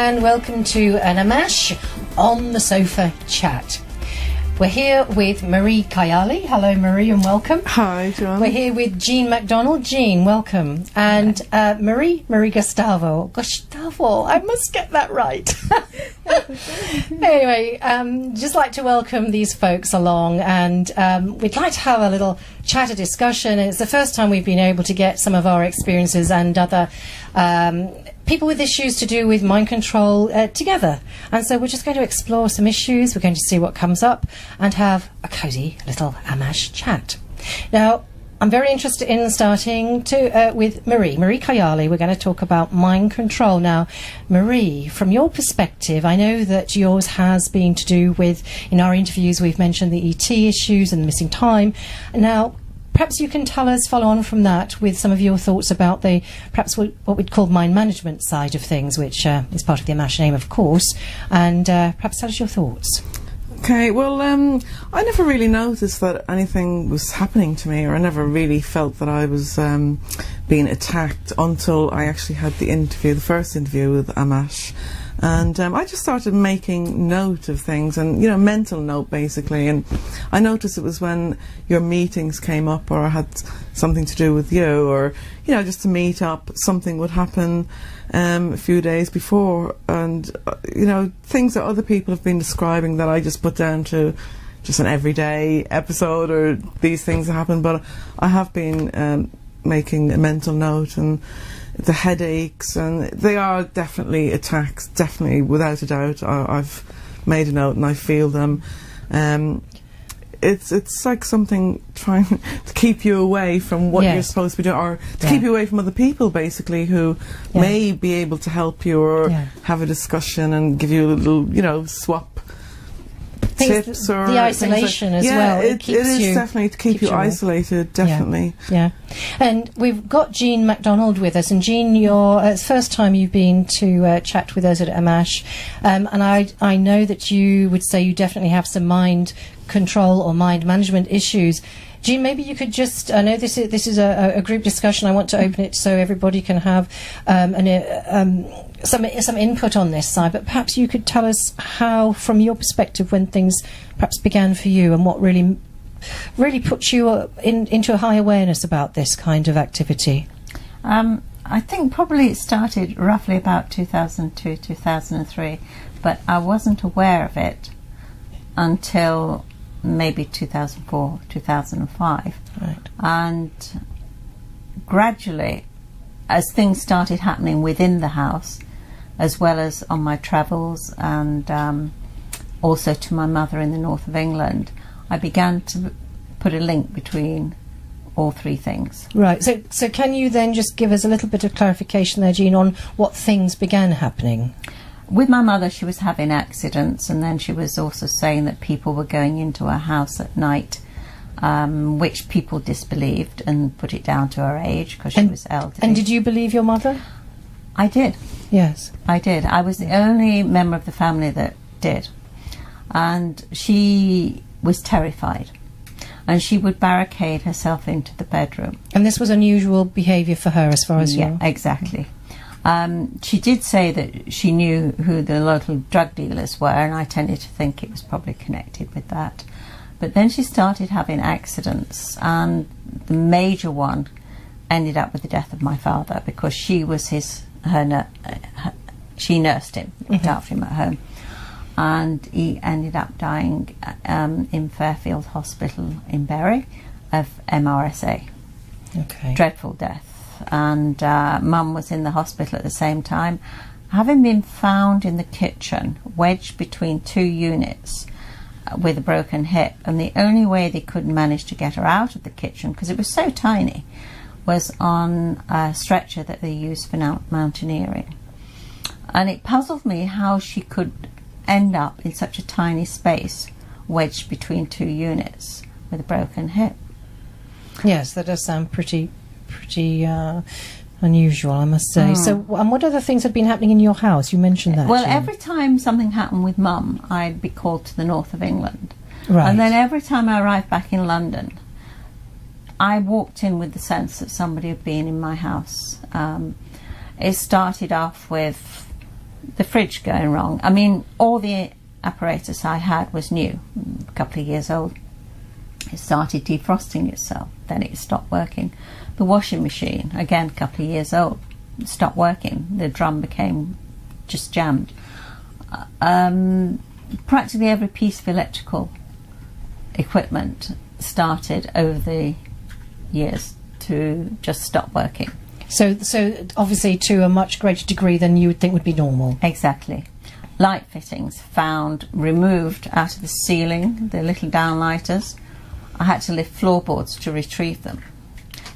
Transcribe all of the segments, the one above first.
and welcome to an AMMACH on the sofa chat. We're here with Marie Kayali. Hello, Marie, and welcome. Hi, Joanne. We're here with Jean MacDonald. Jean, welcome. And Marie Gustavo. Gustavo, I must get that right. Anyway, just like to welcome these folks along, and we'd like to have a little chat, a discussion. It's the first time we've been able to get some of our experiences and other people with issues to do with mind control together. And so we're just going to explore some issues, we're going to see what comes up, and have a cosy little AMMACH chat. Now, I'm very interested in starting with Marie Kayali. We're going to talk about mind control. Now, Marie, from your perspective, I know that yours has been to do with, in our interviews, we've mentioned the ET issues and the missing time. Now, perhaps you can tell us, follow on from that, with some of your thoughts about the, perhaps what we'd call mind management side of things, which is part of the AMMACH name, of course, and perhaps tell us your thoughts. Okay, well, I never really noticed that anything was happening to me, or I never really felt that I was being attacked until I actually had the first interview with AMMACH. And I just started making note of things, and mental note basically. And I noticed it was when your meetings came up, or I had something to do with you, or just to meet up, something would happen a few days before, and things that other people have been describing that I just put down to just an everyday episode, or these things that happen. But I have been making a mental note, and the headaches, and they are definitely attacks, definitely, without a doubt. I've made a note and I feel them. It's like something trying to keep you away from what you're supposed to be doing, or to keep you away from other people, basically, who may be able to help you, or have a discussion and give you a little, swap tips, or the isolation like, as well. It is definitely to keep you isolated, definitely. Yeah. And we've got Jean MacDonald with us, and Jean, it's the first time you've been to chat with us at AMMACH, and I know that you would say you definitely have some mind control or mind management issues. Jean, maybe you could just, I know this is a group discussion, I want to open it so everybody can have some input on this side, but perhaps you could tell us how, from your perspective, when things perhaps began for you, and what really put you into a high awareness about this kind of activity. I think probably it started roughly about 2002, 2003, but I wasn't aware of it until maybe 2004, 2005. Right. And gradually, as things started happening within the house, as well as on my travels, and also to my mother in the north of England, I began to put a link between all three things. Right. So can you then just give us a little bit of clarification there, Jean, on what things began happening? With my mother, she was having accidents, and then she was also saying that people were going into her house at night, which people disbelieved and put it down to her age, because she was elderly. And did you believe your mother? I did. Yes. I did. I was the only member of the family that did. And she was terrified. And she would barricade herself into the bedroom. And this was unusual behaviour for her, as far as you know? Yeah, exactly. She did say that she knew who the local drug dealers were, and I tended to think it was probably connected with that. But then she started having accidents, and the major one ended up with the death of my father, because she was she nursed him, looked after him at home, and he ended up dying in Fairfield Hospital in Bury of MRSA. Okay. Dreadful death. And Mum was in the hospital at the same time, having been found in the kitchen, wedged between two units with a broken hip. And the only way they could manage to get her out of the kitchen, because it was so tiny, was on a stretcher that they used for mountaineering. And it puzzled me how she could end up in such a tiny space, wedged between two units with a broken hip. Yes, that does sound pretty unusual, I must say. So, and what other things had been happening in your house? You mentioned that. Well, Jean. every time something happened with Mum, I'd be called to the north of England. Right. And then every time I arrived back in London, I walked in with the sense that somebody had been in my house. It started off with the fridge going wrong. I mean, all the apparatus I had was new, a couple of years old. It started defrosting itself, then it stopped working. The washing machine, again, a couple of years old, stopped working. The drum became just jammed. Practically every piece of electrical equipment started over the years to just stop working. So obviously to a much greater degree than you would think would be normal. Exactly. Light fittings found removed out of the ceiling, the little downlighters. I had to lift floorboards to retrieve them.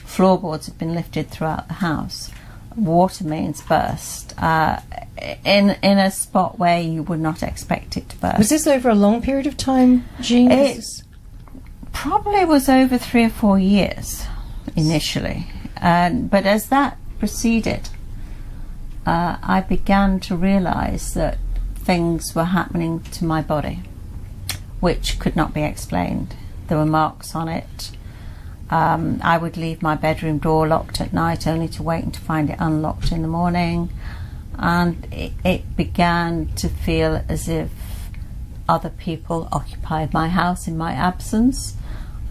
Floorboards have been lifted throughout the house. Water mains burst in a spot where you would not expect it to burst. Was this over a long period of time, Jean? It probably was over 3 or 4 years initially, but as that proceeded, I began to realise that things were happening to my body which could not be explained. There were marks on it. I would leave my bedroom door locked at night only to wait to find it unlocked in the morning, and it began to feel as if other people occupied my house in my absence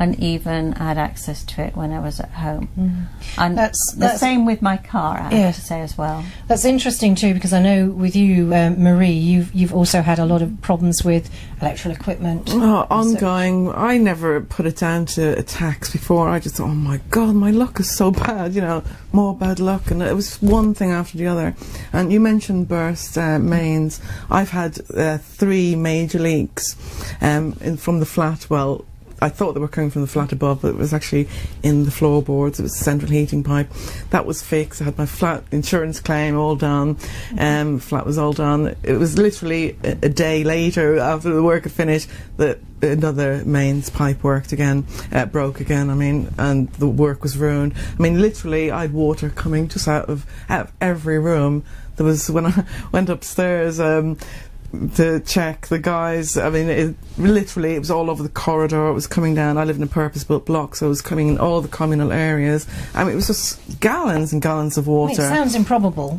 and even had access to it when I was at home. And that's the same with my car, I have to say as well. That's interesting too, because I know with you, Marie, you've also had a lot of problems with electrical equipment. Oh, ongoing. I never put it down to attacks before. I just thought, oh my God, my luck is so bad, you know, more bad luck. And it was one thing after the other. And you mentioned burst mains. I've had 3 major leaks from the flat. Well, I thought they were coming from the flat above, but it was actually in the floorboards. It was a central heating pipe. That was fixed. I had my flat insurance claim all done. Flat was all done. It was literally a day later, after the work had finished, that another mains pipe worked again, broke again, I mean, and the work was ruined. I mean, literally, I had water coming just out of every room. There was, when I went upstairs, to check the guys, I mean, it was all over the corridor. It was coming down. I live in a purpose-built block, so it was coming in all the communal areas. I mean, it was just gallons and gallons of water. It sounds improbable.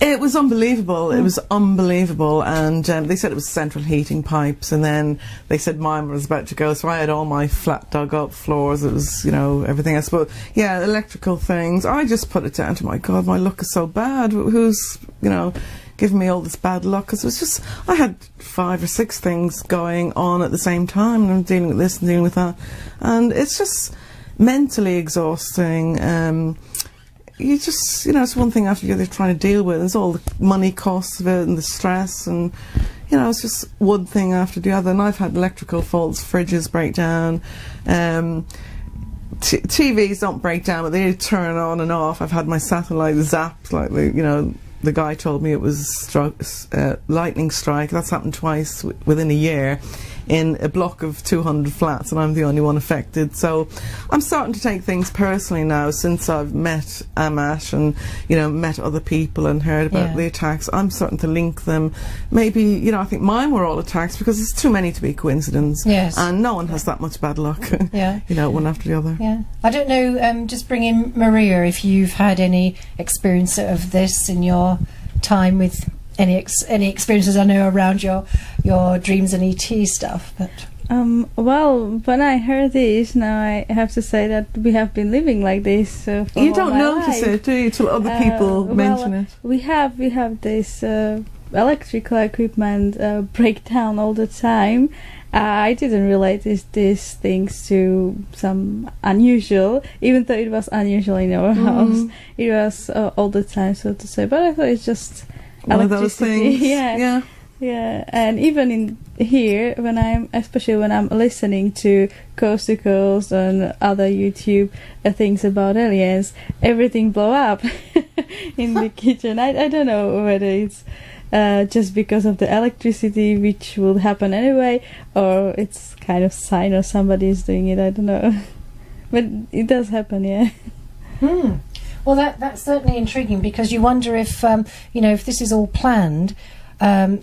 It was unbelievable. It was unbelievable. And they said it was central heating pipes, and then they said mine was about to go, so I had all my flat dug up floors. It was, you know, everything else. But yeah, electrical things, I just put it down to, my God, my luck is so bad. Who's, you know, giving me all this bad luck? Because it was just, I had 5 or 6 things going on at the same time, and I'm dealing with this and dealing with that, and it's just mentally exhausting. You just, you know, it's one thing after the other trying to deal with. There's all the money costs of it and the stress, and you know, it's just one thing after the other. And I've had electrical faults, fridges break down, TVs don't break down, but they turn on and off. I've had my satellite zapped, like, you know, the guy told me it was lightning strike. That's happened twice within a year in a block of 200 flats, and I'm the only one affected. So I'm starting to take things personally now, since I've met AMMACH and, you know, met other people and heard about the attacks. I'm starting to link them. Maybe, you know, I think mine were all attacks because there's too many to be coincidence. Yes. And no one has that much bad luck. You know, one after the other. Yeah. I don't know, just bring in Maria, if you've had any experience of this in your time with any experiences, I know, around your dreams and ET stuff. But well, when I heard this, now I have to say that we have been living like this for you don't notice life. it, do you, till other people mention it? We have this electrical equipment breakdown all the time. I didn't relate these things to some unusual, even though it was unusual in our house. It was all the time, so to say. But I thought it's just one of those things. Yeah. And even in here, especially when I'm listening to Coast to Coast and other YouTube things about aliens, everything blow up in the kitchen. I don't know whether it's just because of the electricity, which will happen anyway, or it's kind of sign or somebody is doing it. I don't know, but it does happen. Yeah. Well, that's certainly intriguing, because you wonder if you know, if this is all planned.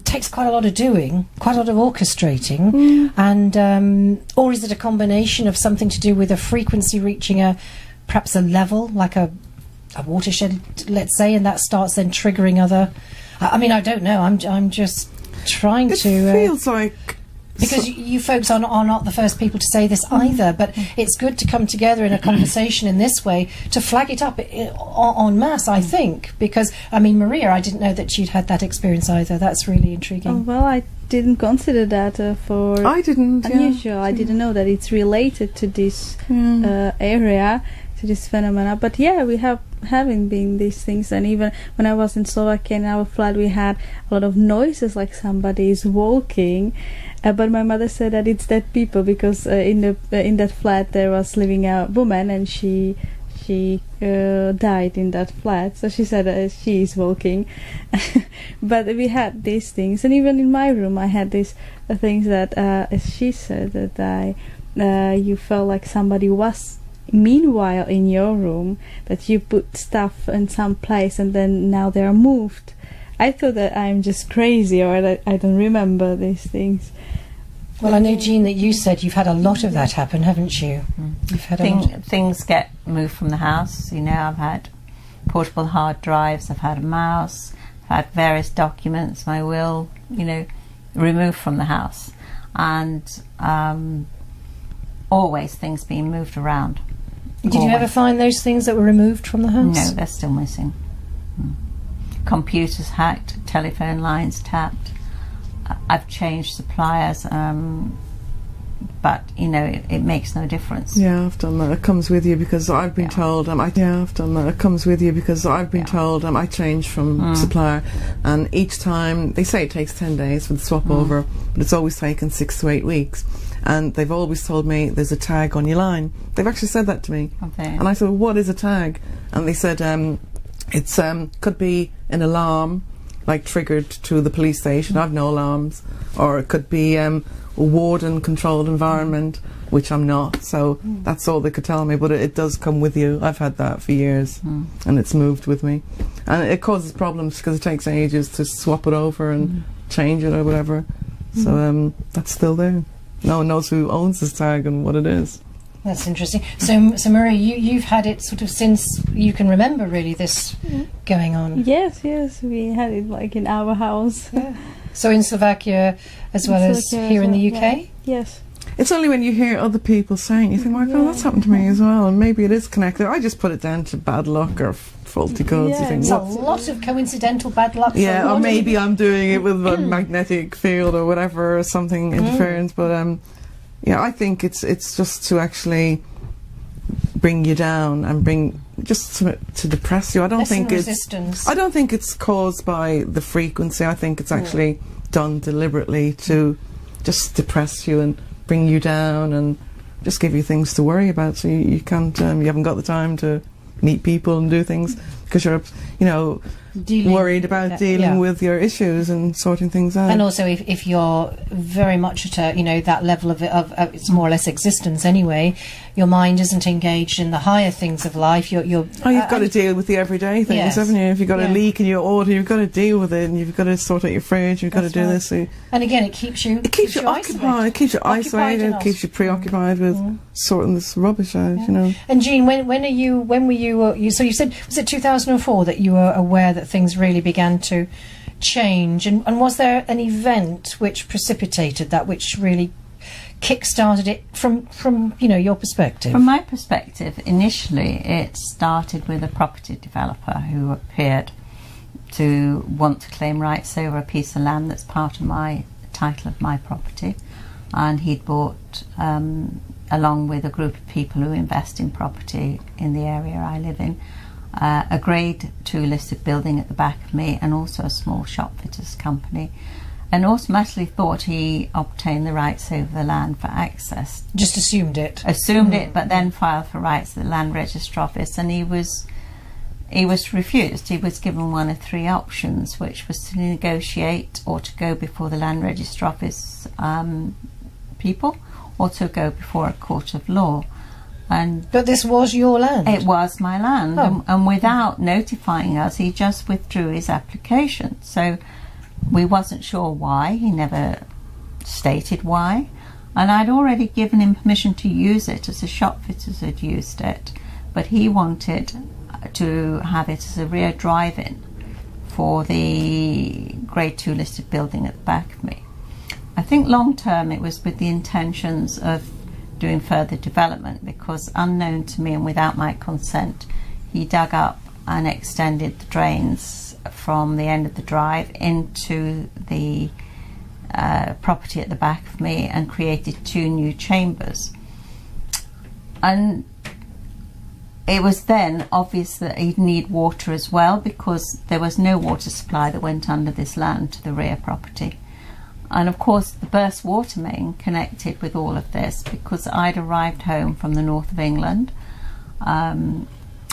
Takes quite a lot of doing, quite a lot of orchestrating, and or is it a combination of something to do with a frequency reaching perhaps a level, like a watershed, let's say, and that starts then triggering I mean, I don't know. I'm just trying It to. feels like... Because you folks are not the first people to say this either, but it's good to come together in a conversation in this way to flag it up en masse, I think. Because, I mean, Maria, I didn't know that you'd had that experience either. That's really intriguing. Oh, well, I didn't consider that for I didn't, unusual. I didn't know that it's related to this area, to this phenomena. But yeah, we having been these things, and even when I was in Slovakia in our flat, we had a lot of noises like somebody is walking. But my mother said that it's dead people, because in that flat there was living a woman, and she died in that flat. So she said she is walking. But we had these things, and even in my room I had these things that, as she said, that you felt like somebody was meanwhile in your room, that you put stuff in some place and then now they are moved. I thought that I'm just crazy, or that I don't remember these things. Well, I know, Jean, that you said you've had a lot of that happen, haven't you? You've had things get moved from the house. You know, I've had portable hard drives, I've had a mouse, I've had various documents, my will, you know, removed from the house. And always things being moved around. Did you ever find those things that were removed from the house? No, they're still missing. Computers hacked, telephone lines tapped. I've changed suppliers, but you know, it makes no difference. Yeah, I've done that. It comes with you, because I've been told. I've done that. It comes with you, because I've been told. I changed from supplier, and each time they say it takes 10 days for the swap over, but it's always taken 6 to 8 weeks. And they've always told me there's a tag on your line. They've actually said that to me. Okay. And I said, well, what is a tag? And they said it's could be an alarm, like triggered to the police station. I've no alarms. Or it could be a warden controlled environment, which I'm not. So that's all they could tell me. But it does come with you. I've had that for years, and it's moved with me. And it causes problems because it takes ages to swap it over and change it or whatever. So that's still there. No one knows who owns this tag and what it is. That's interesting. So Maria, you've had it sort of since you can remember, really, this going on. Yes, we had it like in our house. Yeah. So in Slovakia as well as here in the UK? Yeah. Yes. It's only when you hear other people saying, you think, my God, that's happened to me as well, and maybe it is connected. I just put it down to bad luck or faulty codes. Yeah, You think, There's a lot of coincidental bad luck. yeah, or maybe I'm doing it with a magnetic field or whatever, or something interference. But yeah, I think it's just to actually bring you down and bring just to depress you. I don't think it's caused by the frequency. I think it's actually done deliberately to just depress you and bring you down and just give you things to worry about. So you can't, you haven't got the time to meet people and do things because you're, you know, worried about dealing with your issues and sorting things out. And also, if you're very much at a, you know, that level of it's more or less existence anyway, your mind isn't engaged in the higher things of life. You've got to deal with the everyday things, haven't you? If you've got a leak in your order, you've got to deal with it, and you've got to sort out your fridge. You've got to do this. So and again, it keeps you occupied. It keeps you isolated. It keeps you preoccupied with sorting this rubbish out. You know. And Jean, when were you? So you said, was it 2004 that you were aware that things really began to change, and was there an event which precipitated that, which really kick-started it from you know, your perspective? From my perspective, initially it started with a property developer who appeared to want to claim rights over a piece of land that's part of my title of my property, and he'd bought along with a group of people who invest in property in the area I live in, a grade 2 listed building at the back of me, and also a small shop fitters company, and automatically thought he obtained the rights over the land for access. Just assumed it, but then filed for rights at the land registry office, and he was refused. He was given one of 3 options, which was to negotiate or to go before the land registry office people, or to go before a court of law. But this was your land? It was my land, and without notifying us, he just withdrew his application. So we wasn't sure why. He never stated why, and I'd already given him permission to use it as the shop fitters had used it, but he wanted to have it as a rear drive-in for the Grade 2 listed building at the back of me. I think long term it was with the intentions of doing further development, because unknown to me and without my consent, he dug up and extended the drains from the end of the drive into the property at the back of me and created 2 new chambers. And it was then obvious that he'd need water as well, because there was no water supply that went under this land to the rear property. And of course the burst water main connected with all of this, because I'd arrived home from the north of England,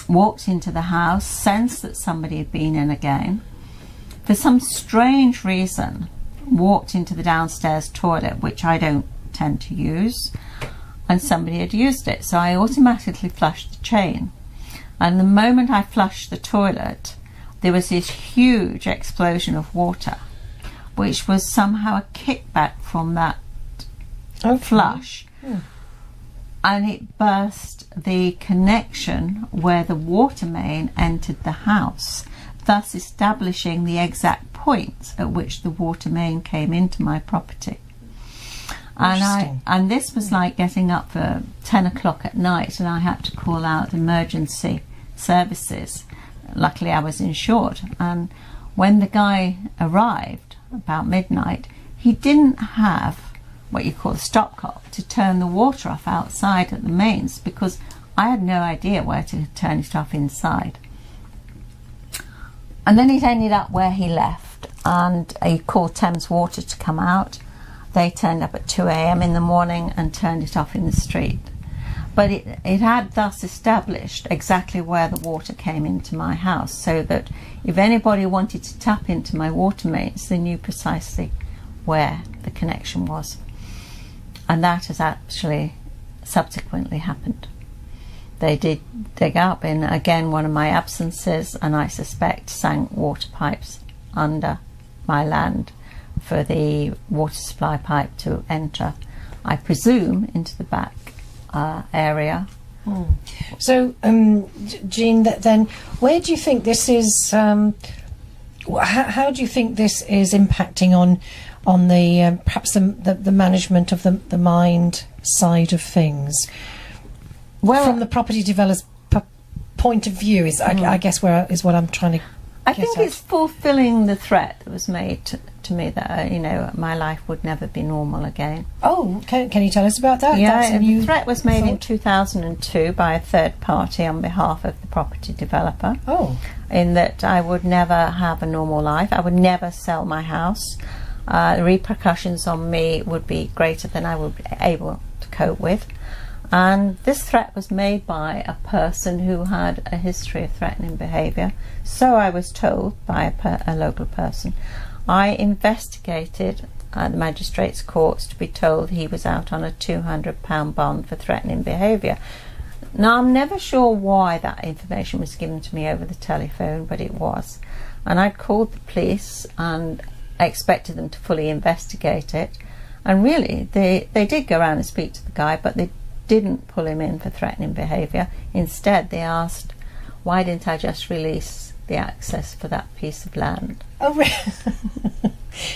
walked into the house, sensed that somebody had been in again. For some strange reason, walked into the downstairs toilet, which I don't tend to use, and somebody had used it. So I automatically flushed the chain. And the moment I flushed the toilet, there was this huge explosion of water, which was somehow a kickback from that flush. And it burst the connection where the water main entered the house, thus establishing the exact point at which the water main came into my property. And this was like getting up for 10 o'clock at night, and I had to call out emergency services. Luckily I was insured, and when the guy arrived about midnight, he didn't have what you call a stopcock to turn the water off outside at the mains, because I had no idea where to turn it off inside. And then it ended up where he left, and he called Thames Water to come out. They turned up at 2 a.m. in the morning and turned it off in the street. But it had thus established exactly where the water came into my house, so that if anybody wanted to tap into my water mains, they knew precisely where the connection was. And that has actually subsequently happened. They did dig up in, again, one of my absences, and I suspect sank water pipes under my land for the water supply pipe to enter, I presume, into the back area. So, Jean, then where do you think this is? How do you think this is impacting on the perhaps the management of the mind side of things? Well, from the property developer's point of view, I guess is what I'm trying to. I think it's fulfilling the threat that was made to me that my life would never be normal again. Oh, can you tell us about that? Yeah, the threat was made in 2002 by a third party on behalf of the property developer. Oh, in that I would never have a normal life. I would never sell my house. The repercussions on me would be greater than I would be able to cope with. And this threat was made by a person who had a history of threatening behaviour. So I was told by a local person. I investigated at the magistrates' courts to be told he was out on a £200 bond for threatening behaviour. Now, I'm never sure why that information was given to me over the telephone, but it was. And I called the police and expected them to fully investigate it. And really, they did go around and speak to the guy, but they didn't pull him in for threatening behaviour. Instead, they asked, why didn't I just release the access for that piece of land? Oh, really?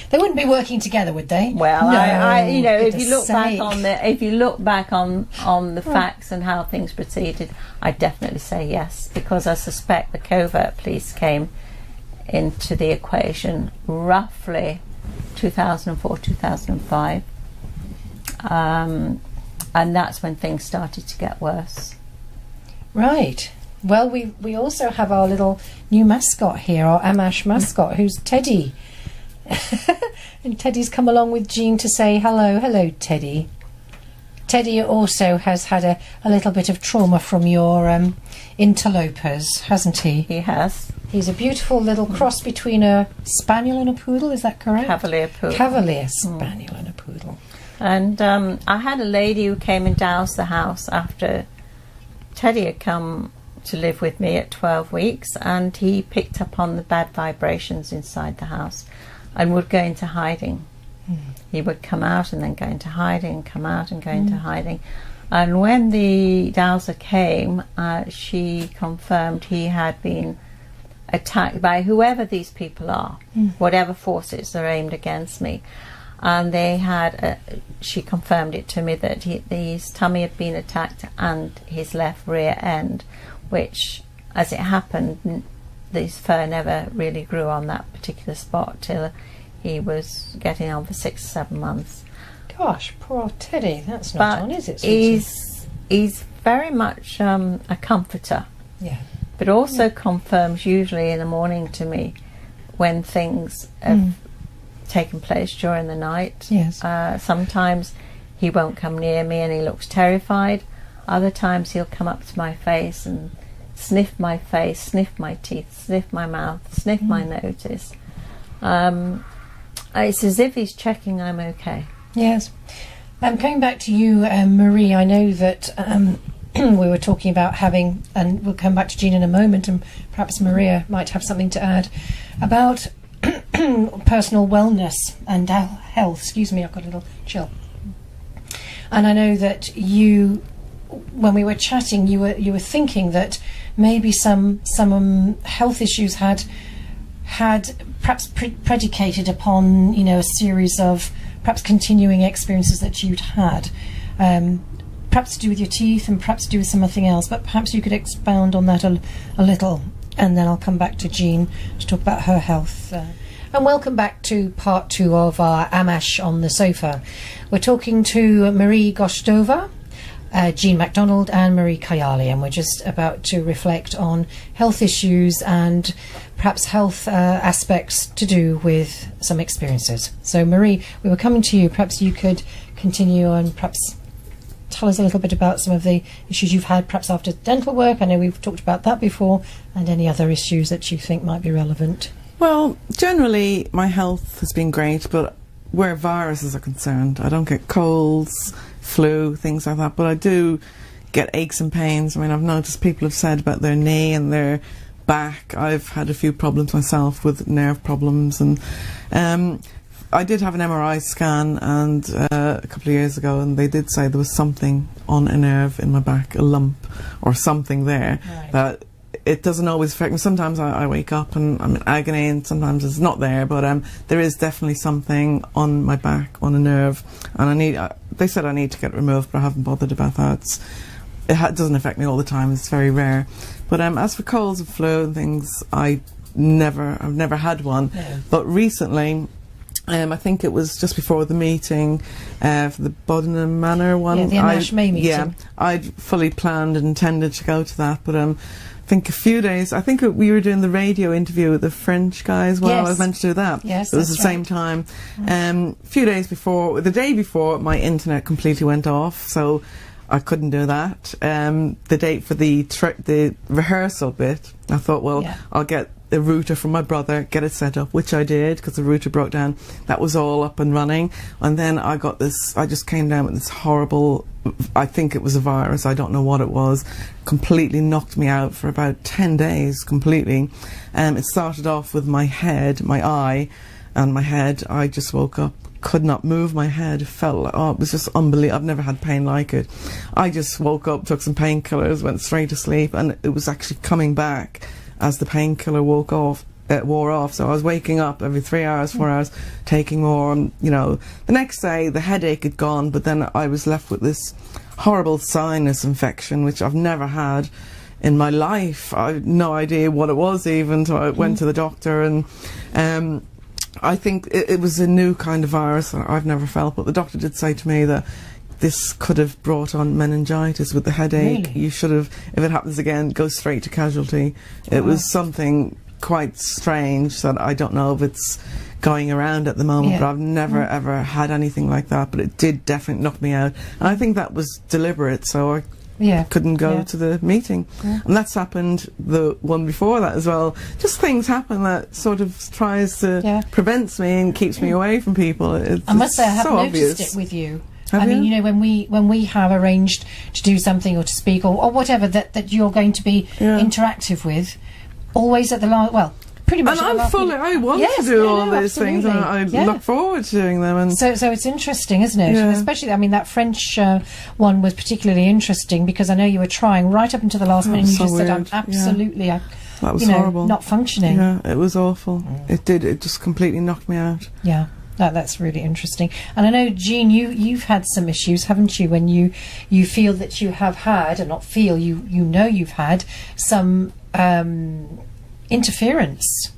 They wouldn't be working together, would they? Well, no, if you look back on the facts and how things proceeded, I'd definitely say yes, because I suspect the covert police came into the equation roughly 2004, 2005. And that's when things started to get worse. Right. Well, we also have our little new mascot here, our AMMACH mascot, who's Teddy. And Teddy's come along with Jean to say hello. Hello, Teddy. Teddy also has had a little bit of trauma from your interlopers, hasn't he? He has. He's a beautiful little cross between a spaniel and a poodle, is that correct? Cavalier poodle. Cavalier spaniel and a poodle. And I had a lady who came and doused the house after Teddy had come to live with me at 12 weeks, and he picked up on the bad vibrations inside the house and would go into hiding. He would come out and then go into hiding, come out and go into hiding. And when the dowser came, she confirmed he had been attacked by whoever these people are, whatever forces are aimed against me. And they had, she confirmed it to me, that his tummy had been attacked and his left rear end, which, as it happened, this fur never really grew on that particular spot till he was getting on for 6 or 7 months. Gosh, poor Teddy. That's not on, is it? He's very much a comforter. Yeah. But also confirms usually in the morning to me when things have taken place during the night. Yes. Sometimes he won't come near me and he looks terrified. Other times he'll come up to my face and sniff my face, sniff my teeth, sniff my mouth, sniff my nose. It's as if he's checking I'm okay. Yes. Coming back to you, Marie, I know that we were talking about having, and we'll come back to Jean in a moment, and perhaps Maria might have something to add about personal wellness and health. Excuse me, I've got a little chill. And I know that you, when we were chatting, you were thinking that maybe some health issues had perhaps predicated upon, you know, a series of perhaps continuing experiences that you'd had, perhaps to do with your teeth and perhaps to do with something else, but perhaps you could expound on that a little, and then I'll come back to Jean to talk about her health. And welcome back to part 2 of our AMMACH on the sofa. We're talking to Marie Goshtova, Jean MacDonald and Marie Kayali, and we're just about to reflect on health issues and perhaps health aspects to do with some experiences. So Marie, we were coming to you. Perhaps you could continue and perhaps tell us a little bit about some of the issues you've had perhaps after dental work. I know we've talked about that before, and any other issues that you think might be relevant. Well, generally my health has been great, but where viruses are concerned, I don't get colds, flu, things like that, but I do get aches and pains. I mean, I've noticed people have said about their knee and their back. I've had a few problems myself with nerve problems, and I did have an MRI scan and a couple of years ago, and they did say there was something on a nerve in my back, a lump or something there. Right. That it doesn't always affect me. Sometimes I wake up and I'm in agony, and sometimes it's not there, but there is definitely something on my back, on a nerve, and they said I need to get it removed, but I haven't bothered about that. It doesn't affect me all the time, it's very rare. But as for colds and flu and things, I've never had one. No. But recently, I think it was just before the meeting for the Bodenham Manor one. Yeah, the AMMACH May meeting. Yeah, I'd fully planned and intended to go to that, but I think a few days, I think we were doing the radio interview with the French guy as well. Yes. I was meant to do that. Yes, it was that's the same time. A few days before, the day before, my internet completely went off, so I couldn't do that. The date for the rehearsal bit, I thought, well, yeah, I'll get the router from my brother, get it set up, which I did, because the router broke down. That was all up and running, and then I just came down with this horrible, I think it was a virus, I don't know what it was, completely knocked me out for about 10 days completely. It started off with my head, my eye and my head. I just woke up, could not move my head, felt like, it was just unbelievable. I've never had pain like it. I just woke up, took some painkillers, went straight to sleep, and it was actually coming back as the painkiller wore off. So I was waking up every 3 hours, 4 hours, taking more, and the next day the headache had gone, but then I was left with this horrible sinus infection, which I've never had in my life. I had no idea what it was even, so I went to the doctor, and I think it was a new kind of virus that I've never felt, but the doctor did say to me that this could have brought on meningitis with the headache. Really? You should have, if it happens again, go straight to casualty. It was something quite strange that I don't know if it's going around at the moment, but I've never ever had anything like that, but it did definitely knock me out, and I think that was deliberate, so I couldn't go to the meeting. And that's happened the one before that as well. Just things happen that sort of tries to prevents me and keeps me away from people. I must say I have so noticed obvious. it with you. Have I mean, you? when we have arranged to do something or to speak or whatever that you're going to be interactive with, always at the last, well, pretty much. And I want to do all these things, and I look forward to doing them. And so it's interesting, isn't it? Yeah. Especially, I mean, that French one was particularly interesting because I know you were trying right up until the last minute. And you so just said, weird. "Absolutely, That was horrible. Not functioning. Yeah, it was awful. It did. It just completely knocked me out. Yeah. That's really interesting. And I know, Jean, you've had some issues, haven't you, when you feel that you have had, and not feel, you know you've had some interference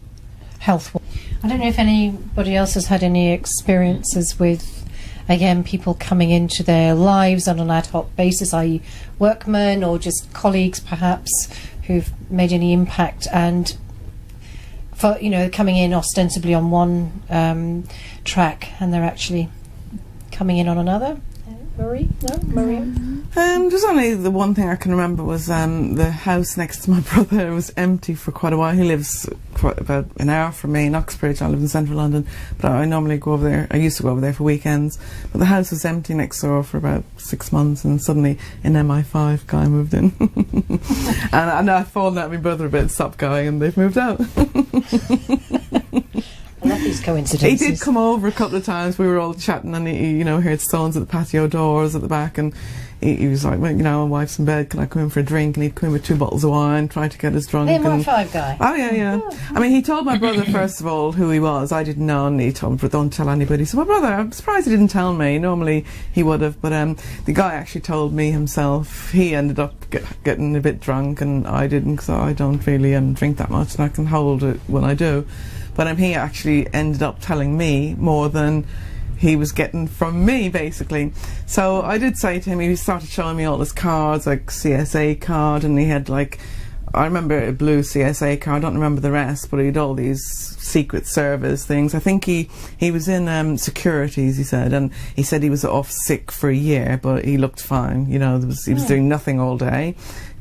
health. I don't know if anybody else has had any experiences with, again, people coming into their lives on an ad hoc basis, i.e. workmen or just colleagues perhaps, who've made any impact, and for coming in ostensibly on one track and they're actually coming in on another. Marie? No? Maria? There's only the one thing I can remember was the house next to my brother was empty for quite a while. He lives about an hour from me in Uxbridge. I live in central London, but I normally go over there. I used to go over there for weekends, but the house was empty next door for about 6 months, and suddenly an MI5 guy moved in. and I've fallen out of my brother a bit, stopped going, and they've moved out. I love these coincidences. He did come over a couple of times. We were all chatting, and he heard stones at the patio doors at the back, and he was like, well, my wife's in bed, can I come in for a drink? And he'd come in with 2 bottles of wine, try to get us drunk. The MI5 guy? Oh, yeah. I mean, he told my brother, first of all, who he was. I didn't know, and he told me, don't tell anybody. So my brother, I'm surprised he didn't tell me. Normally he would have, but the guy actually told me himself. He ended up getting a bit drunk, and I didn't, because I don't really drink that much, and I can hold it when I do. But he actually ended up telling me more than he was getting from me, basically. So I did say to him, he started showing me all his cards, like CSA card, and he had I remember a blue CSA card, I don't remember the rest, but he had all these Secret Service things. I think he was in securities, he said, and he said he was off sick for a year, but he looked fine. He was doing nothing all day.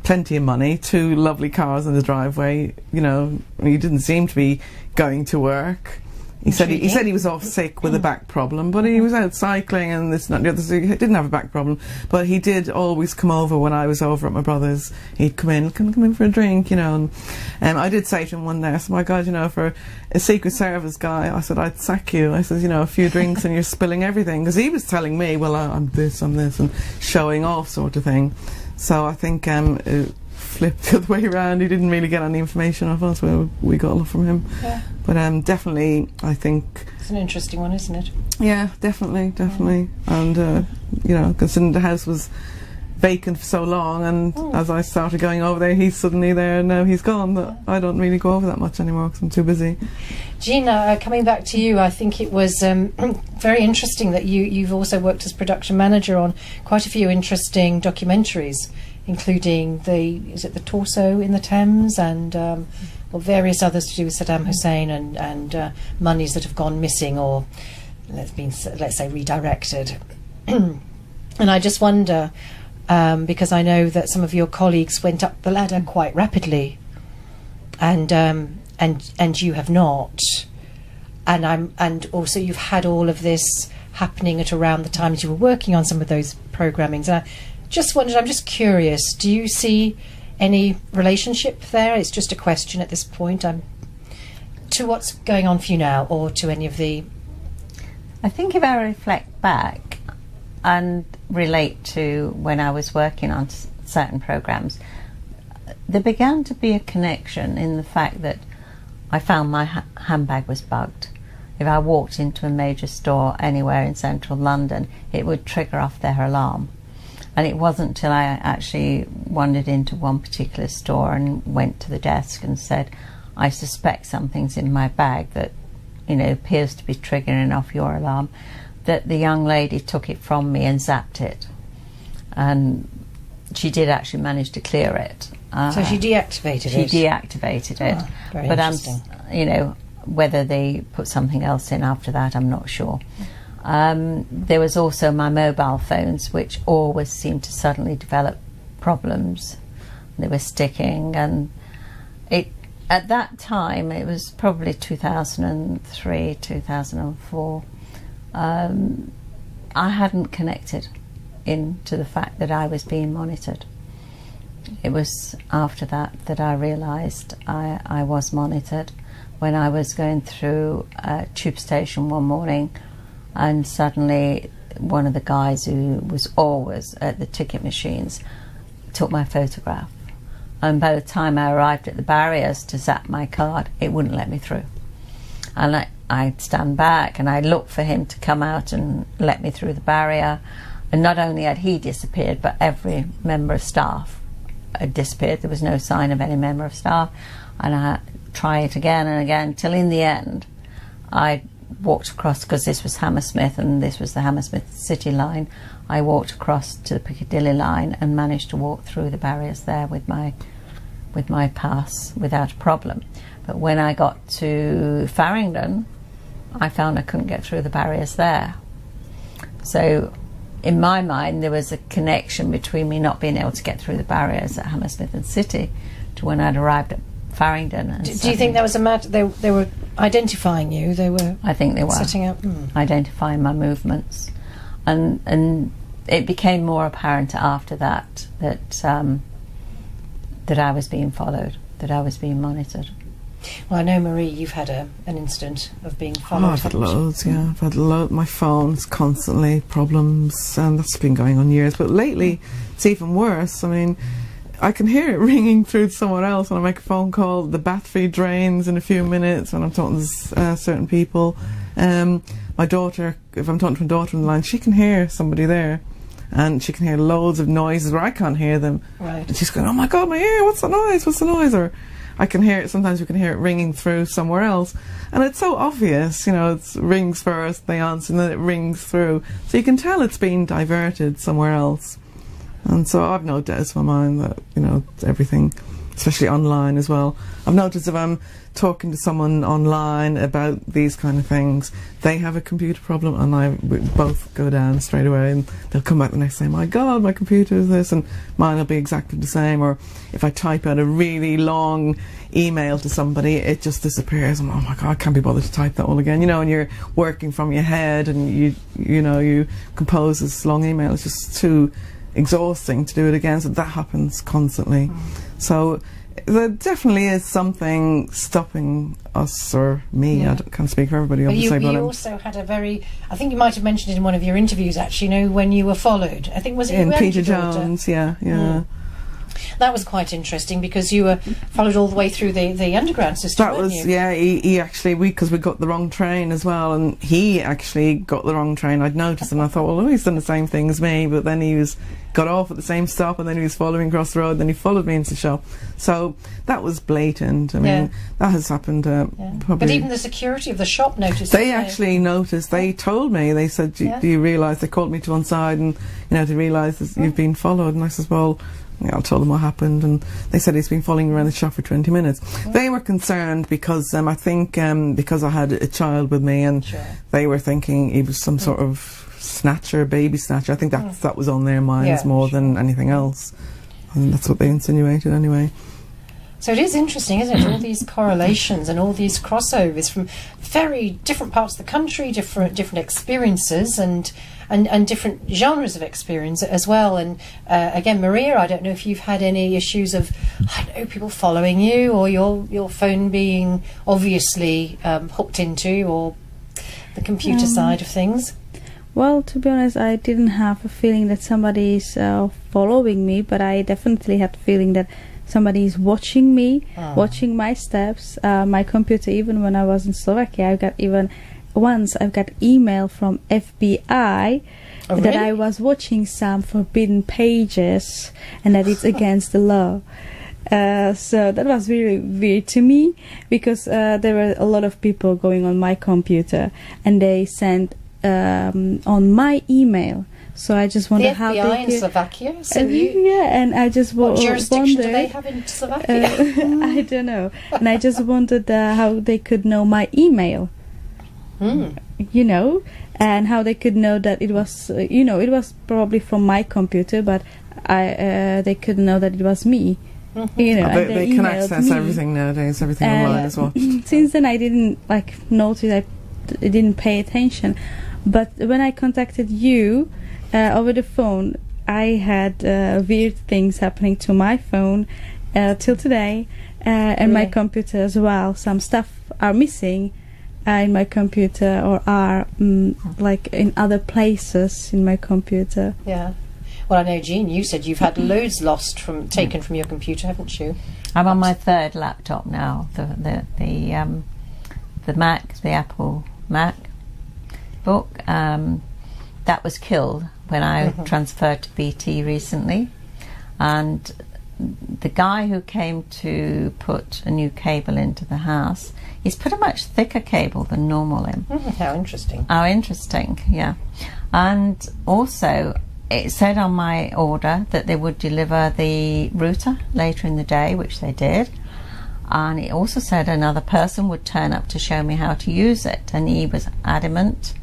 Plenty of money, 2 lovely cars in the driveway. He didn't seem to be going to work. He said he was off sick with a back problem, but he was out cycling and this and that and the other, so he didn't have a back problem. But he did always come over when I was over at my brother's. He'd come in for a drink, and I did say to him one day, I said, my God, for a Secret Service guy, I said, I'd sack you. I said, a few drinks and you're spilling everything, because he was telling me, well, I'm this, and showing off sort of thing. So I think it flipped the other way around. He didn't really get any information off us. We got a lot from him. Yeah. But definitely, I think it's an interesting one, isn't it? Yeah, definitely. And considering the house was vacant for so long, and as I started going over there, he's suddenly there, and now he's gone. But I don't really go over that much anymore because I'm too busy. Gina, coming back to you, I think it was very interesting that you've also worked as production manager on quite a few interesting documentaries, including the Torso in the Thames, and various others to do with Saddam Hussein and monies that have gone missing or let's say redirected. And I just wonder, because I know that some of your colleagues went up the ladder quite rapidly, and you have not, and also you've had all of this happening at around the time that you were working on some of those programmings. And I just wondered, I'm just curious, do you see any relationship there? It's just a question at this point. To what's going on for you now, or to any of the... I think if I reflect back and relate to when I was working on certain programs, there began to be a connection in the fact that I found my handbag was bugged. If I walked into a major store anywhere in central London, it would trigger off their alarm. And it wasn't until I actually wandered into one particular store and went to the desk and said, I suspect something's in my bag that, appears to be triggering off your alarm, that the young lady took it from me and zapped it. And she did actually manage to clear it. So she deactivated it? She deactivated it. Very but interesting. Whether they put something else in after that, I'm not sure. There was also my mobile phones, which always seemed to suddenly develop problems. They were sticking, and at that time, it was probably 2003, 2004, I hadn't connected into the fact that I was being monitored. It was after that I realised I was monitored, when I was going through a tube station one morning, and suddenly one of the guys who was always at the ticket machines took my photograph, And by the time I arrived at the barriers to zap my card, it wouldn't let me through. And I'd stand back and I'd look for him to come out and let me through the barrier. And not only had he disappeared, but every member of staff had disappeared. There was no sign of any member of staff. And I try it again and again, till in the end I walked across, because this was Hammersmith and this was the Hammersmith City line. I walked across to the Piccadilly line and managed to walk through the barriers there with my pass without a problem. But when I got to Farringdon, I found I couldn't get through the barriers there. So in my mind there was a connection between me not being able to get through the barriers at Hammersmith and City to when I'd arrived at Farringdon. And do you think that was a matter, they were identifying you? They were, I think they were setting up, identifying my movements, and it became more apparent after that that I was being followed, that I was being monitored. Well, I know, Marie, you've had an incident of being followed. Oh, I've had loads, yeah. I've had my phone's constantly problems, and that's been going on years. But lately, it's even worse. I mean, I can hear it ringing through to someone else when I make a phone call. The battery drains in a few minutes when I'm talking to certain people. My daughter, if I'm talking to my daughter on the line, she can hear somebody there. And she can hear loads of noises where I can't hear them. Right. And she's going, "Oh my God, my ear, what's the noise? What's the noise?" Or I can hear it, sometimes you can hear it ringing through somewhere else. And it's so obvious, you know, it rings first, they answer, and then it rings through. So you can tell it's being diverted somewhere else. And so I've no doubt in my mind that, you know, everything, especially online as well. I've noticed if I'm talking to someone online about these kind of things, they have a computer problem, and I would both go down straight away, and they'll come back the next day, "My God, my computer is this," and mine will be exactly the same. Or if I type out a really long email to somebody, it just disappears. I'm, "Oh my God, I can't be bothered to type that all again." You know, and you're working from your head, and you compose this long email. It's just too exhausting to do it again. So that happens constantly. So there definitely is something stopping us, or me. Yeah. I can't speak for everybody, obviously. You also had a very, I think you might have mentioned it in one of your interviews, actually, you know, when you were followed. I think, was it in you Peter and your daughter? Jones, yeah. That was quite interesting, because you were followed all the way through the underground system, That weren't was, you? yeah, he actually, because we got the wrong train as well, and he actually got the wrong train. I'd noticed, and I thought, well, he's done the same thing as me, but then got off at the same stop, and then he was following across the road, then he followed me into the shop. So that was blatant. I mean, that has happened probably. But even the security of the shop noticed. They actually noticed. They told me. They said, "Do you realise?" They called me to one side, and to realise that you've been followed. And I said, "Well, I told them what happened," and they said he's been following around the shop for 20 minutes. They were concerned because I think because I had a child with me, and they were thinking he was some sort of snatcher, baby snatcher. I think that was on their minds more than anything else, and that's what they insinuated anyway. So it is interesting, isn't it? All these correlations and all these crossovers from very different parts of the country, different experiences, and different genres of experience as well. And again, Maria, I don't know if you've had any issues of, I don't know, people following you, or your phone being obviously hooked into, or the computer side of things. Well, to be honest, I didn't have a feeling that somebody is following me, but I definitely had the feeling that somebody is watching me, watching my steps, my computer. Even when I was in Slovakia, I've got email from FBI that I was watching some forbidden pages and that it's against the law. So that was really weird to me, because there were a lot of people going on my computer, and they sent on my email. So I just wonder how they FBI in Slovakia. So and I just what jurisdiction wondered, do they have in Slovakia? I don't know. And I just wondered how they could know my email. You know, and how they could know that it was, it was probably from my computer, but they couldn't know that it was me. They can access everything nowadays. Everything online as well. Since then, I didn't notice. I didn't pay attention. But when I contacted you over the phone, I had weird things happening to my phone till today, and my computer as well. Some stuff are missing in my computer, or are like in other places in my computer. Yeah. Well, I know, Jean, you said you've had loads taken from your computer, haven't you? I'm on my third laptop now. The Mac, the Apple Mac book, that was killed when I transferred to BT recently, and the guy who came to put a new cable into the house, he's put a much thicker cable than normal in. How interesting. How interesting, yeah. And also, it said on my order that they would deliver the router later in the day, which they did. And it also said another person would turn up to show me how to use it. And he was adamant.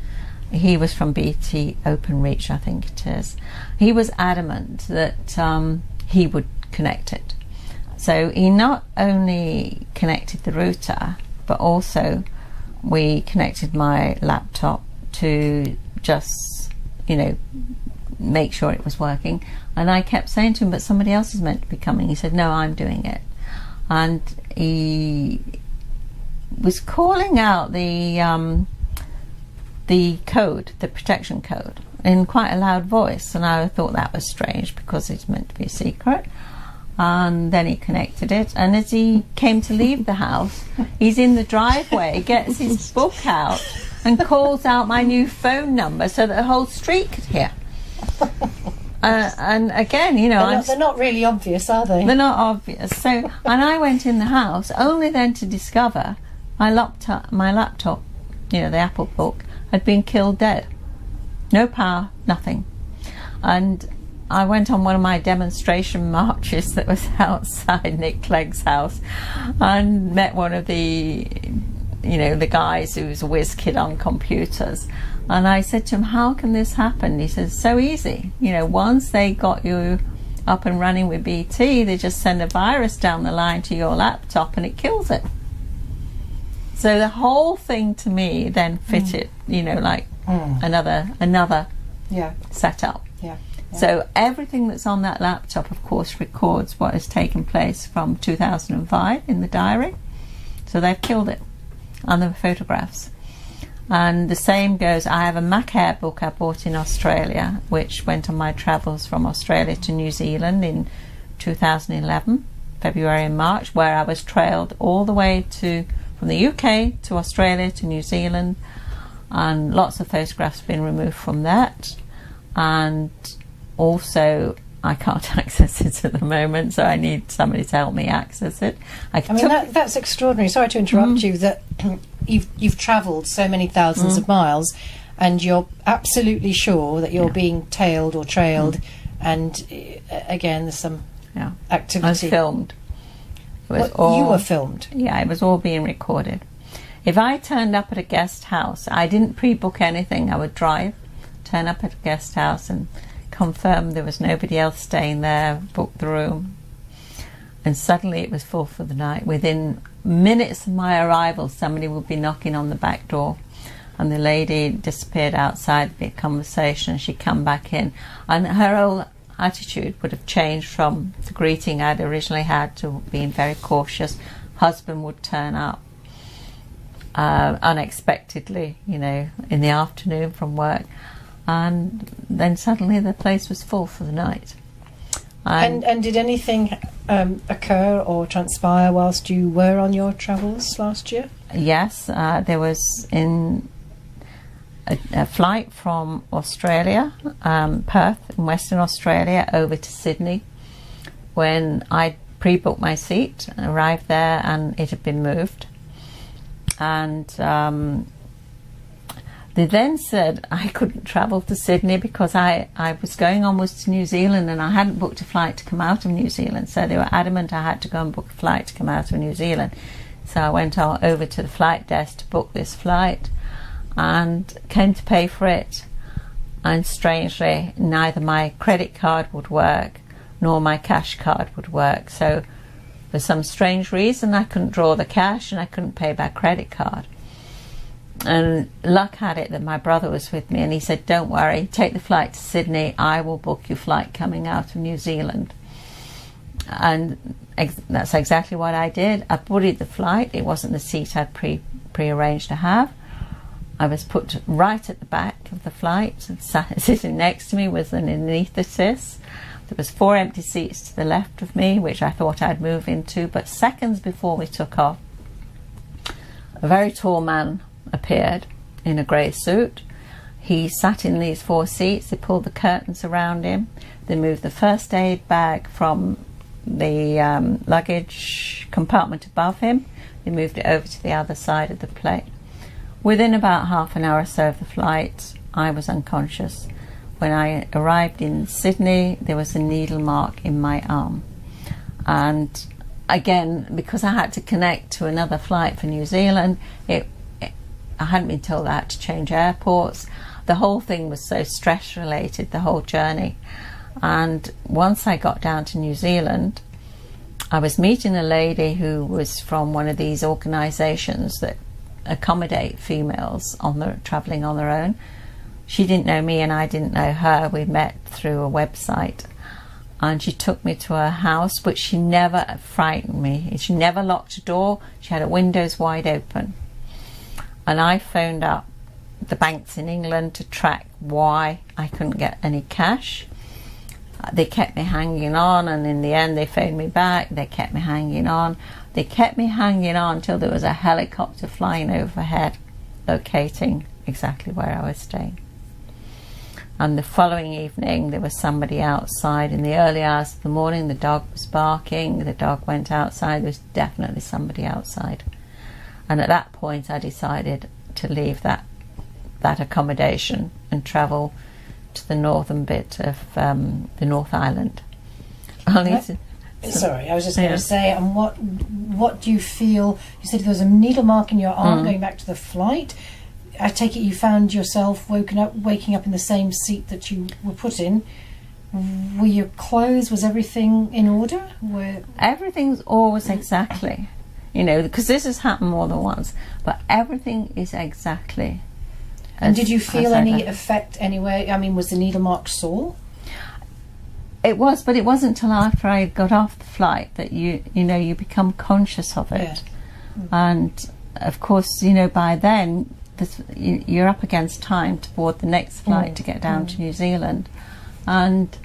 He was from BT Openreach, I think it is. He was adamant that he would connect it. So he not only connected the router, but also we connected my laptop to just, make sure it was working. And I kept saying to him, but somebody else is meant to be coming. He said, no, I'm doing it. And he was calling out the code, the protection code, in quite a loud voice, and I thought that was strange because it's meant to be a secret. And then he connected it, and as he came to leave the house, he's in the driveway, gets his book out and calls out my new phone number so that the whole street could hear. And again, they're not really obvious, are they? They're not obvious. So, and I went in the house only then to discover my laptop, the Apple book, had been killed dead. No power, nothing. And I went on one of my demonstration marches that was outside Nick Clegg's house and met one of the guys who's a whiz kid on computers. And I said to him, how can this happen? He says, so easy. Once they got you up and running with BT, they just send a virus down the line to your laptop and it kills it. So the whole thing to me then fitted, another setup. Yeah. So everything that's on that laptop, of course, records what has taken place from 2005 in the diary. So they've killed it. And the photographs. And the same goes, I have a Mac Air book I bought in Australia, which went on my travels from Australia to New Zealand in 2011, February and March, where I was trailed all the way from the UK to Australia to New Zealand, and lots of photographs have been removed from that. And also, I can't access it at the moment, so I need somebody to help me access it. That's extraordinary. Sorry to interrupt you. That you've travelled so many thousands of miles, and you're absolutely sure that you're being tailed or trailed. And again, there's some activity. I was filmed. You were filmed. Yeah, it was all being recorded. If I turned up at a guest house, I didn't pre-book anything. I would drive, turn up at a guest house, and confirm there was nobody else staying there, book the room, and suddenly it was full for the night. Within minutes of my arrival, somebody would be knocking on the back door, and the lady disappeared outside the conversation, and she'd come back in, and her whole attitude would have changed from the greeting I'd originally had to being very cautious. Husband would turn up unexpectedly, in the afternoon from work. And then suddenly the place was full for the night. And did anything occur or transpire whilst you were on your travels last year? Yes, there was in a flight from Australia, Perth in Western Australia, over to Sydney, when I pre-booked my seat, arrived there, and it had been moved. And they then said I couldn't travel to Sydney because I was going onwards to New Zealand, and I hadn't booked a flight to come out of New Zealand. So they were adamant I had to go and book a flight to come out of New Zealand. So I went over to the flight desk to book this flight and came to pay for it. And strangely, neither my credit card would work nor my cash card would work. So for some strange reason, I couldn't draw the cash and I couldn't pay by credit card. And luck had it that my brother was with me, and he said, don't worry, take the flight to Sydney, I will book your flight coming out of New Zealand. And that's exactly what I did. I boarded the flight. It wasn't the seat I'd pre-arranged to have. I was put right at the back of the flight. And sitting next to me was an anaesthetist. There was 4 empty seats to the left of me, which I thought I'd move into, but seconds before we took off, a very tall man appeared in a grey suit. He sat in these 4 seats. They pulled the curtains around him. They moved the first aid bag from the luggage compartment above him. They moved it over to the other side of the plane. Within about half an hour or so of the flight, I was unconscious. When I arrived in Sydney, there was a needle mark in my arm. And again, because I had to connect to another flight for New Zealand, I hadn't been told I had to change airports. The whole thing was so stress related, the whole journey. And once I got down to New Zealand, I was meeting a lady who was from one of these organisations that accommodate females travelling on their own. She didn't know me and I didn't know her. We met through a website, and she took me to her house, but she never frightened me. She never locked a door. She had her windows wide open. And I phoned up the banks in England to track why I couldn't get any cash. They kept me hanging on, and in the end they phoned me back. They kept me hanging on. They kept me hanging on until there was a helicopter flying overhead, locating exactly where I was staying. And the following evening there was somebody outside in the early hours of the morning. The dog was barking. The dog went outside. There was definitely somebody outside. And at that point I decided to leave that accommodation and travel to the northern bit of the North Island. Sorry, I was just going to say, and what do you feel? You said there was a needle mark in your arm going back to the flight. I take it you found yourself waking up in the same seat that you were put in. Were your clothes, was everything in order? Everything's always exactly, because this has happened more than once, but everything is exactly. And did you feel any effect anywhere? I mean, was the needle mark sore? It was, but it wasn't until after I got off the flight that you become conscious of it. Yeah. And of course, by then you're up against time to board the next flight to get down to New Zealand. And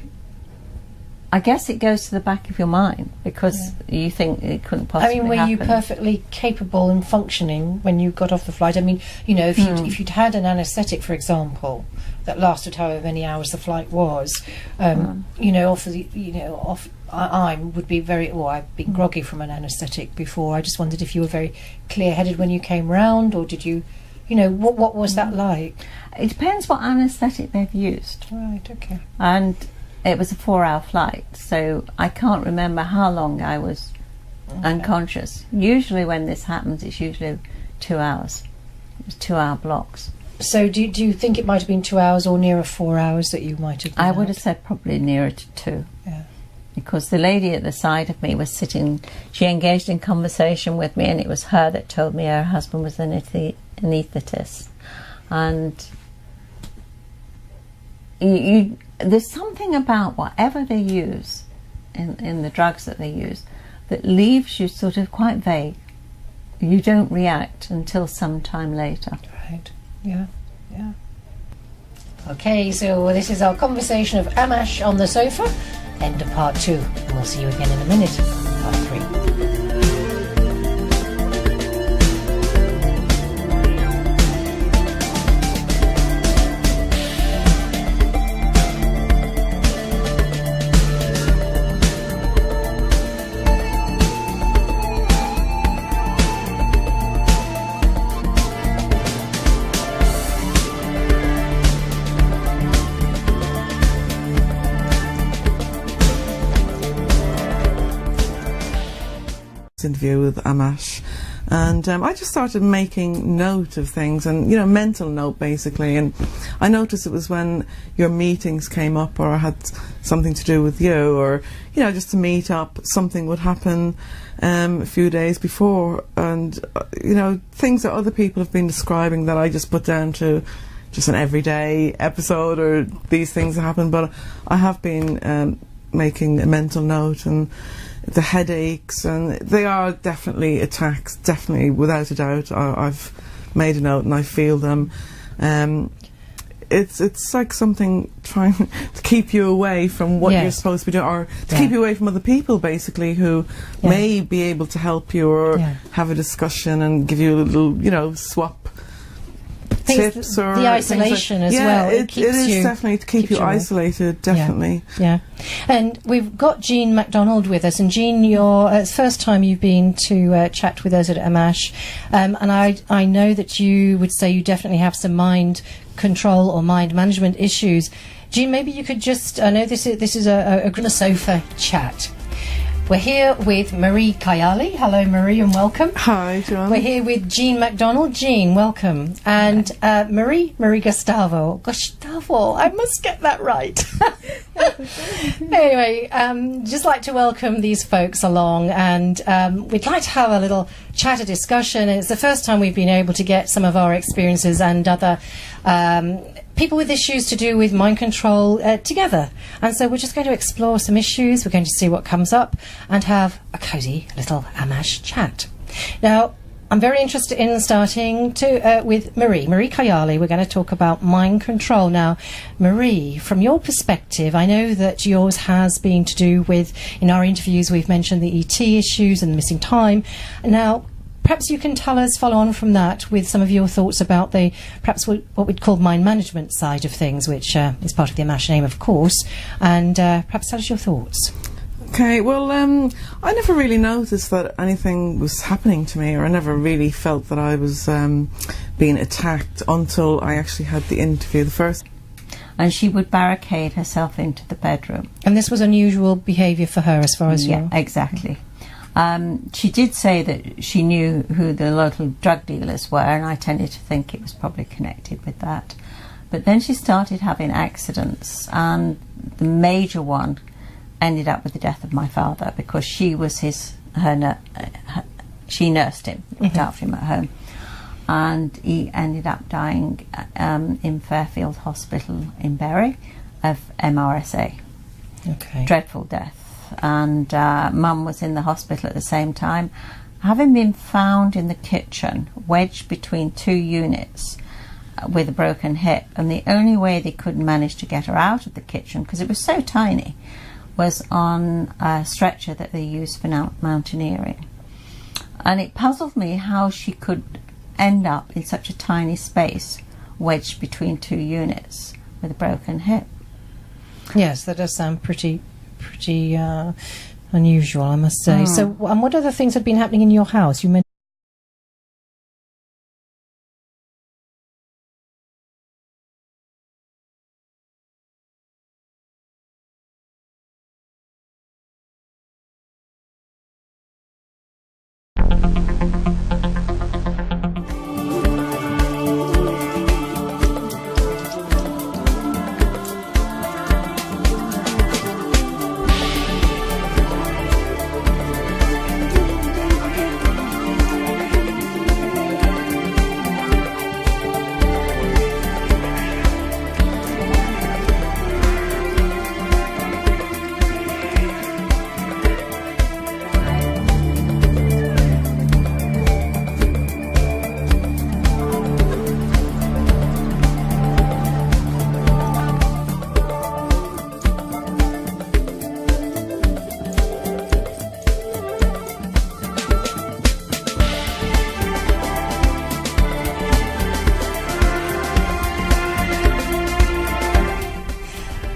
I guess it goes to the back of your mind because you think it couldn't possibly happen. Were you perfectly capable and functioning when you got off the flight? I mean, if you'd had an anaesthetic, for example, that lasted however many hours the flight was, I would be I've been groggy from an anaesthetic before. I just wondered if you were very clear-headed when you came round, or did you, what was that like? It depends what anaesthetic they've used. Right, okay. And it was a 4-hour flight, so I can't remember how long I was unconscious. Usually when this happens, it's usually 2 hours. It's 2-hour blocks. So do you think it might have been 2 hours or nearer 4 hours that you might have been I would have said probably nearer to 2. Yeah. Because the lady at the side of me was sitting, she engaged in conversation with me, and it was her that told me her husband was an anaesthetist. And there's something about whatever they use in the drugs that they use that leaves you sort of quite vague. You don't react until some time later. Right. Yeah. Okay, so this is our conversation of AMMACH on the sofa. End of part 2. And we'll see you again in a minute. Part 3. Interview with AMMACH, and I just started making note of things, and mental note basically. And I noticed it was when your meetings came up, or I had something to do with you, or just to meet up, something would happen a few days before, and things that other people have been describing that I just put down to just an everyday episode, or these things that happen. But I have been making a mental note, and the headaches, and they are definitely attacks, definitely, without a doubt. I've made a note and I feel them. it's like something trying to keep you away from what you're supposed to be doing, or to keep you away from other people, basically, who may be able to help you or have a discussion and give you a little, you know, swap tips or the isolation like, as well. It is definitely to keep you isolated, definitely. Yeah. And we've got Jean MacDonald with us, and Jean, it's the first time you've been to chat with us at AMMACH, and I know that you would say you definitely have some mind control or mind management issues. Jean, maybe you could just, I know this is a sofa chat. We're here with Marie Kayali. Hello, Marie, and welcome. Hi, Joanne. We're here with Jean MacDonald. Jean, welcome. And Marie Gustavo. Gustavo, I must get that right. Anyway, just like to welcome these folks along, and we'd like to have a little chat, a discussion. And it's the first time we've been able to get some of our experiences and other people with issues to do with mind control together. And so we're just going to explore some issues, we're going to see what comes up, and have a cosy little AMMACH chat. Now, I'm very interested in starting with Marie Kayali. We're going to talk about mind control. Now, Marie, from your perspective, I know that yours has been to do with, in our interviews, we've mentioned the ET issues and the missing time. Now, perhaps you can tell us, follow on from that, with some of your thoughts about perhaps what we'd call mind management side of things, which is part of the AMMACH name, of course, and perhaps tell us your thoughts. Okay, well, I never really noticed that anything was happening to me, or I never really felt that I was being attacked until I actually had the interview, the first. And she would barricade herself into the bedroom. And this was unusual behaviour for her, as far as you know? Yeah, exactly. She did say that she knew who the local drug dealers were, and I tended to think it was probably connected with that. But then she started having accidents, and the major one ended up with the death of my father, because she was she nursed him, looked after him at home, and he ended up dying in Fairfield Hospital in Bury of MRSA. Okay. Dreadful death. And Mum was in the hospital at the same time, having been found in the kitchen, wedged between two units with a broken hip. And the only way they could manage to get her out of the kitchen, because it was so tiny, was on a stretcher that they used for mountaineering. And it puzzled me how she could end up in such a tiny space, wedged between two units with a broken hip. Yes, that does sound pretty unusual, I must say. So, and what other things have been happening in your house? You mentioned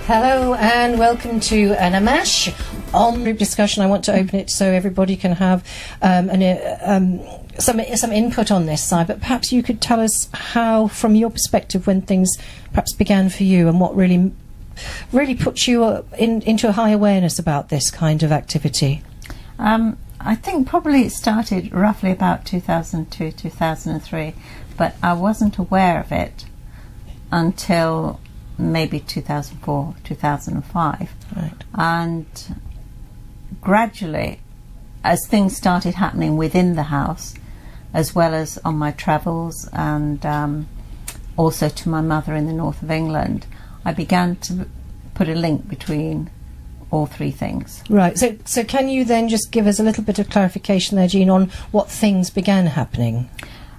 hello and welcome to an AMMACH on group discussion. I want to open it so everybody can have some input on this side, but perhaps you could tell us how, from your perspective, when things perhaps began for you, and what really put you into a high awareness about this kind of activity. I think probably it started roughly about 2002, 2003, but I wasn't aware of it until maybe 2004, 2005. Right. And gradually, as things started happening within the house, as well as on my travels, and also to my mother in the north of England, I began to put a link between all three things. Right. So can you then just give us a little bit of clarification there, Jean, on what things began happening?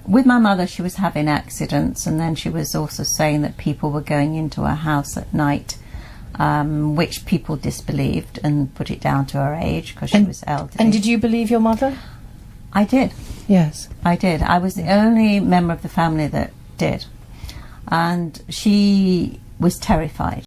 with my mother, she was having accidents, and then she was also saying that people were going into her house at night, which people disbelieved and put it down to her age because she was elderly. And did you believe your mother? I did. Yes. I did. I was the only member of the family that did. And she was terrified.